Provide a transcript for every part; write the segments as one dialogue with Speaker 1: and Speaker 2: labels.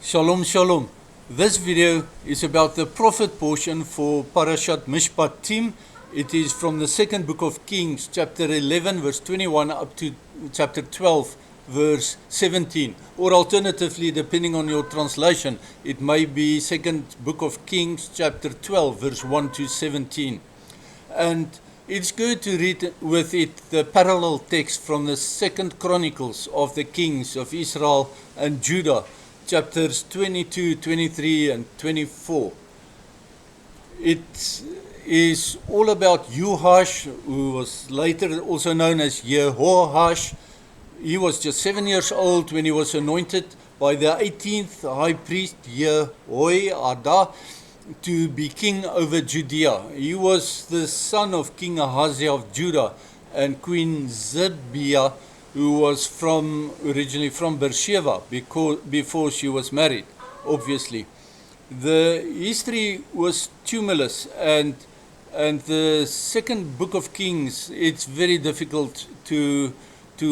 Speaker 1: Shalom, shalom. This video is about the prophet portion for Parashat Mishpatim. It is from the second book of Kings, chapter 11, verse 21 up to chapter 12, verse 17. Or alternatively, depending on your translation, it may be second book of Kings, chapter 12, verse 1 to 17. And it's good to read with it the parallel text from the second Chronicles of the Kings of Israel and Judah, chapters 22, 23, and 24. It is all about Joash, who was later also known as Jehoash. He was just 7 years old when he was anointed by the 18th high priest Jehoiada to be king over Judea. He was the son of King Ahaziah of Judah and Queen Zibiah, who was originally from Beersheba before she was married, obviously. The history was tumultuous, and the second book of Kings, it's very difficult to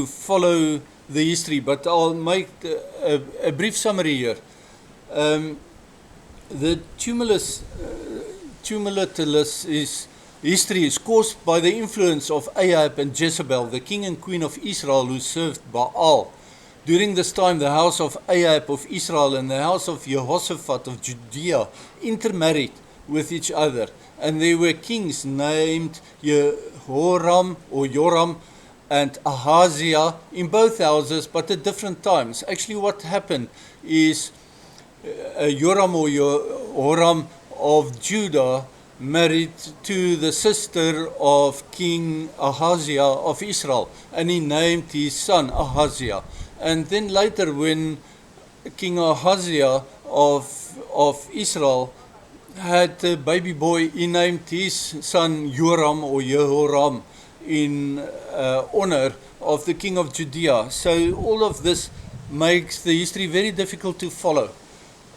Speaker 1: follow the history, but I'll make a brief summary here. The tumultuous history is caused by the influence of Ahab and Jezebel, the king and queen of Israel, who served Baal. During this time, the house of Ahab of Israel and the house of Jehoshaphat of Judea intermarried with each other, and there were kings named Jehoram or Joram and Ahaziah in both houses, but at different times. Actually, what happened is Joram or Jehoram of Judah married to the sister of King Ahaziah of Israel, and he named his son Ahaziah. And then later, when King Ahaziah of Israel had a baby boy, he named his son Joram or Jehoram in honor of the king of Judea. So all of this makes the history very difficult to follow.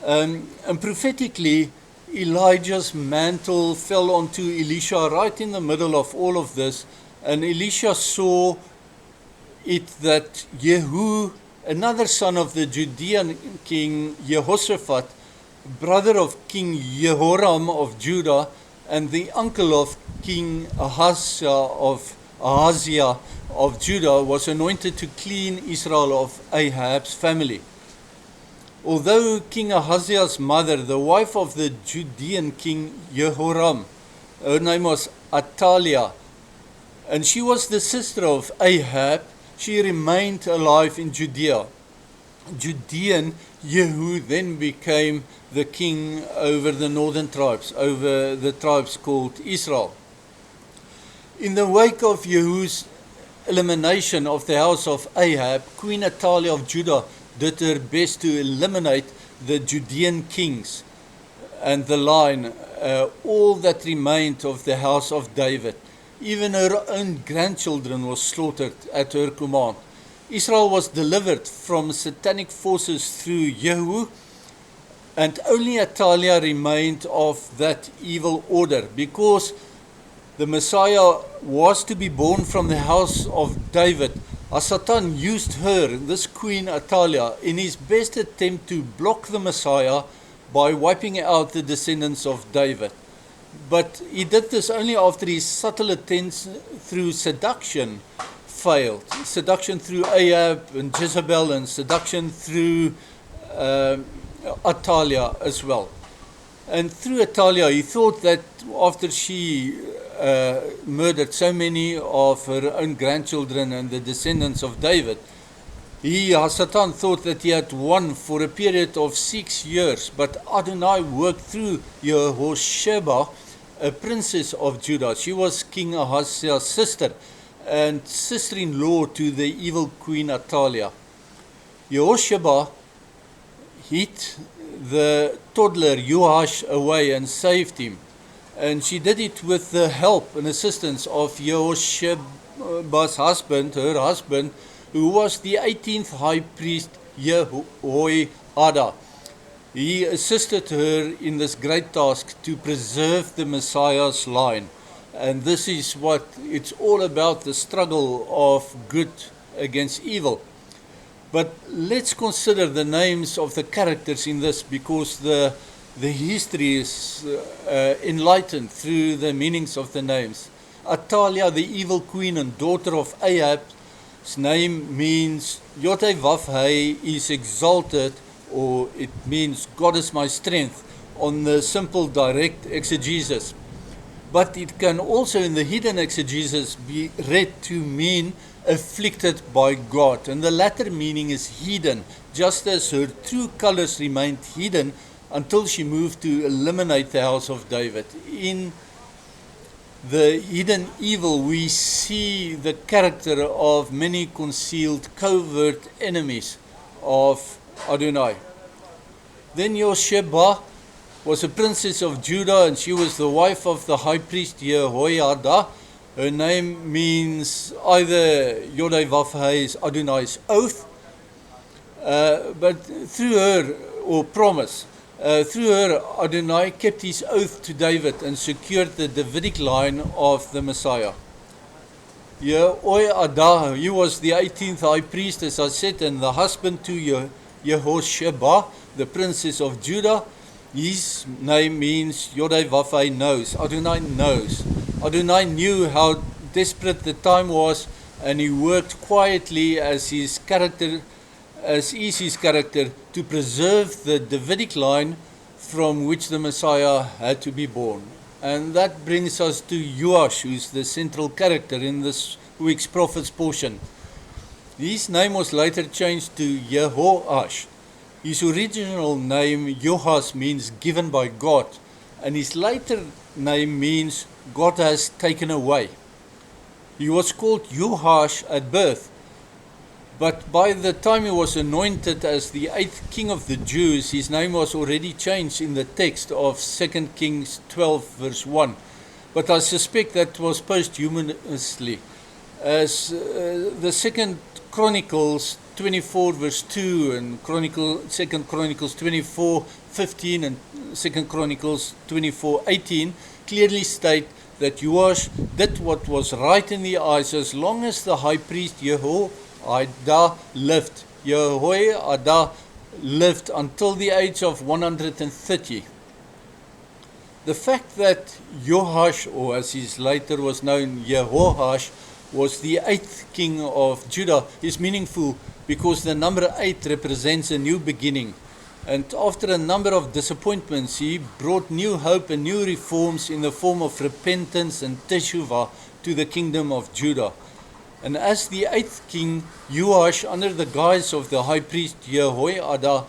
Speaker 1: And prophetically, Elijah's mantle fell onto Elisha right in the middle of all of this, and Elisha saw it that Jehu, another son of the Judean king Jehoshaphat, brother of King Jehoram of Judah, and the uncle of King Ahaziah of Judah, was anointed to clean Israel of Ahab's family. Although King Ahaziah's mother, the wife of the Judean king Jehoram, her name was Athaliah, and she was the sister of Ahab, she remained alive in Judea. Judean Jehu then became the king over the northern tribes, over the tribes called Israel. In the wake of Jehu's elimination of the house of Ahab, Queen Athaliah of Judah did her best to eliminate the Judean kings and the line, all that remained of the house of David. Even her own grandchildren were slaughtered at her command. Israel was delivered from satanic forces through Jehu, and only Athaliah remained of that evil order, because the Messiah was to be born from the house of David. Satan used her, this Queen Athaliah, in his best attempt to block the Messiah by wiping out the descendants of David. But he did this only after his subtle attempts through seduction failed. Seduction through Ahab and Jezebel, and seduction through Athaliah as well. And through Athaliah, he thought that after she murdered so many of her own grandchildren and the descendants of David, Satan thought that he had won for a period of 6 years. But Adonai worked through Jehosheba, a princess of Judah. She was King Ahaziah's sister and sister-in-law to the evil Queen Athaliah. Jehosheba hid the toddler Joash away and saved him. And she did it with the help and assistance of Jehosheba's husband, her husband, who was the 18th high priest Jehoiada. He assisted her in this great task to preserve the Messiah's line. And this is what it's all about, the struggle of good against evil. But let's consider the names of the characters in this, because the history is enlightened through the meanings of the names. Atalia, the evil queen and daughter of Ahab's name means Yotevavhei is exalted, or it means God is my strength, on the simple direct exegesis. But it can also in the hidden exegesis be read to mean afflicted by God. And the latter meaning is hidden, just as her true colors remained hidden until she moved to eliminate the house of David. In the hidden evil, we see the character of many concealed, covert enemies of Adonai. Then Josheba was a princess of Judah, and she was the wife of the high priest Jehoiada. Her name means either Yodai is Adonai's oath, but through her, or promise, through her Adonai kept his oath to David and secured the Davidic line of the Messiah. Jehoiada, he was the 18th high priest, as I said, and the husband to Yehosheba, the princess of Judah. His name means Yodai Vafai knows. Adonai knows. Adonai knew how desperate the time was, and he worked quietly as is his character, to preserve the Davidic line from which the Messiah had to be born. And that brings us to Joash, who is the central character in this week's prophet's portion. His name was later changed to Jehoash. His original name, Joash, means given by God, and his later name means God has taken away. He was called Joash at birth, but by the time he was anointed as the 8th king of the Jews, his name was already changed in the text of 2 Kings 12 verse 1. But I suspect that was posthumously, as the 2 Chronicles 24 verse 2 and 2 Chronicles 24:15 and 2 Chronicles 24:18 clearly state that Joash did what was right in the eyes as long as the high priest Jehoiada lived. Jehoiada lived until the age of 130. The fact that Joash, or as he later was known, Jehoash, was the 8th king of Judah is meaningful because the number 8 represents a new beginning. And after a number of disappointments, he brought new hope and new reforms in the form of repentance and teshuvah to the kingdom of Judah. And as the 8th king, Joash, under the guise of the high priest Jehoiada,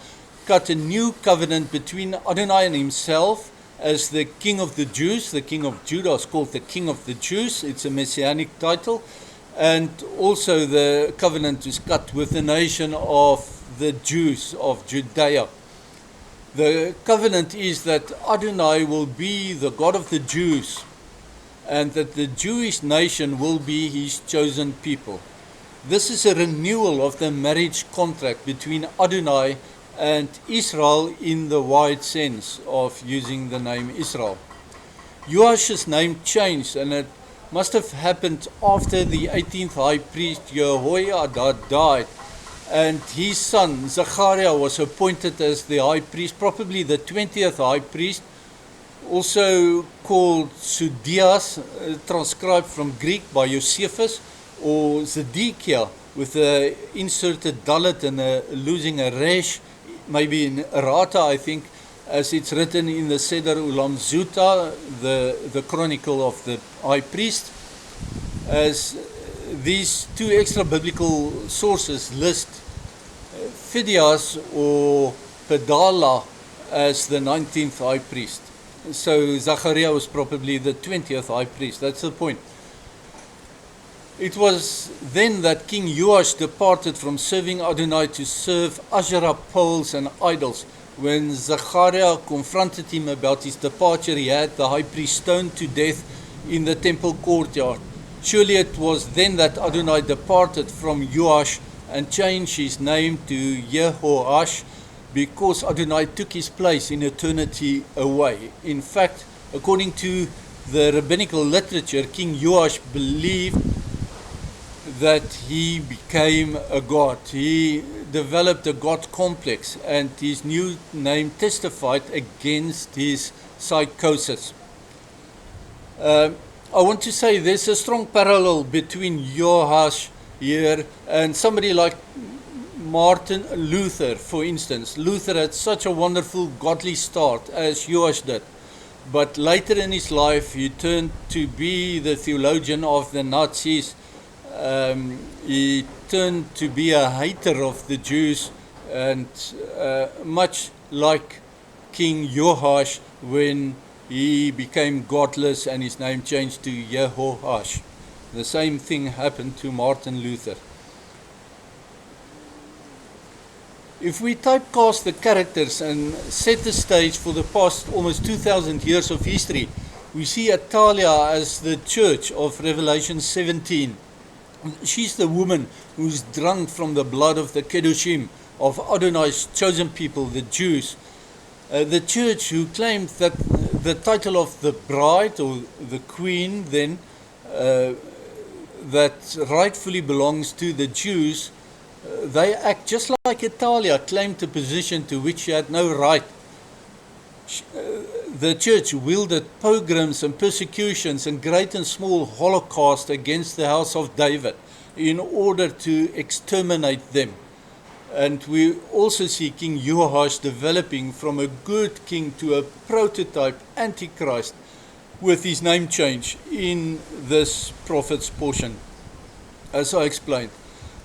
Speaker 1: cut a new covenant between Adonai and himself as the king of the Jews. The king of Judah is called the king of the Jews. It's a messianic title. And also the covenant is cut with the nation of the Jews of Judea. The covenant is that Adonai will be the God of the Jews, and that the Jewish nation will be his chosen people. This is a renewal of the marriage contract between Adonai and Israel in the wide sense of using the name Israel. Joash's name changed, and it must have happened after the 18th high priest Jehoiada died, and his son Zechariah was appointed as the high priest, probably the 20th high priest, also called Sudias, transcribed from Greek by Josephus, or Zedekiah with a inserted dalet and losing a resh, maybe in errata, I think, as it's written in the Seder Ulam Zuta, the chronicle of the high priest, as these two extra biblical sources list Phineas or Pedala as the 19th high priest. So Zachariah was probably the 20th high priest. That's the point. It was then that King Joash departed from serving Adonai to serve Asherah poles and idols. When Zechariah confronted him about his departure, he had the high priest stoned to death in the temple courtyard. Surely it was then that Adonai departed from Joash and changed his name to Jehoash, because Adonai took his place in eternity away. In fact, according to the rabbinical literature, King Joash believed that he became a god. He developed a God complex, and his new name testified against his psychosis. I want to say there's a strong parallel between Joash here and somebody like Martin Luther, for instance. Luther had such a wonderful godly start as Joash did, but later in his life he turned to be the theologian of the Nazis. He turned to be a hater of the Jews, and much like King Joash when he became godless and his name changed to Jehoash. The same thing happened to Martin Luther. If we typecast the characters and set the stage for the past almost 2,000 years of history, we see Atalia as the church of Revelation 17. She's the woman who's drunk from the blood of the Kedoshim, of Adonai's chosen people, the Jews. The church who claimed that the title of the bride or the queen then that rightfully belongs to the Jews, they act just like Italia claimed a position to which she had no right. The church wielded pogroms and persecutions and great and small holocaust against the house of David in order to exterminate them. And we also see King Joash developing from a good king to a prototype antichrist with his name change in this prophet's portion, as I explained.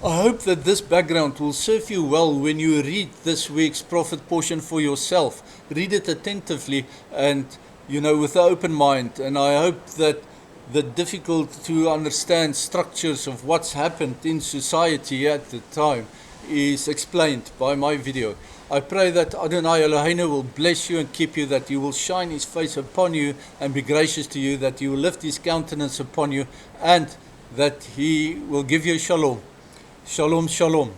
Speaker 1: I hope that this background will serve you well when you read this week's prophet portion for yourself. Read it attentively and, with an open mind. And I hope that the difficult to understand structures of what's happened in society at the time is explained by my video. I pray that Adonai Eloheinu will bless you and keep you, that he will shine his face upon you and be gracious to you, that he will lift his countenance upon you, and that he will give you shalom. Shalom, shalom.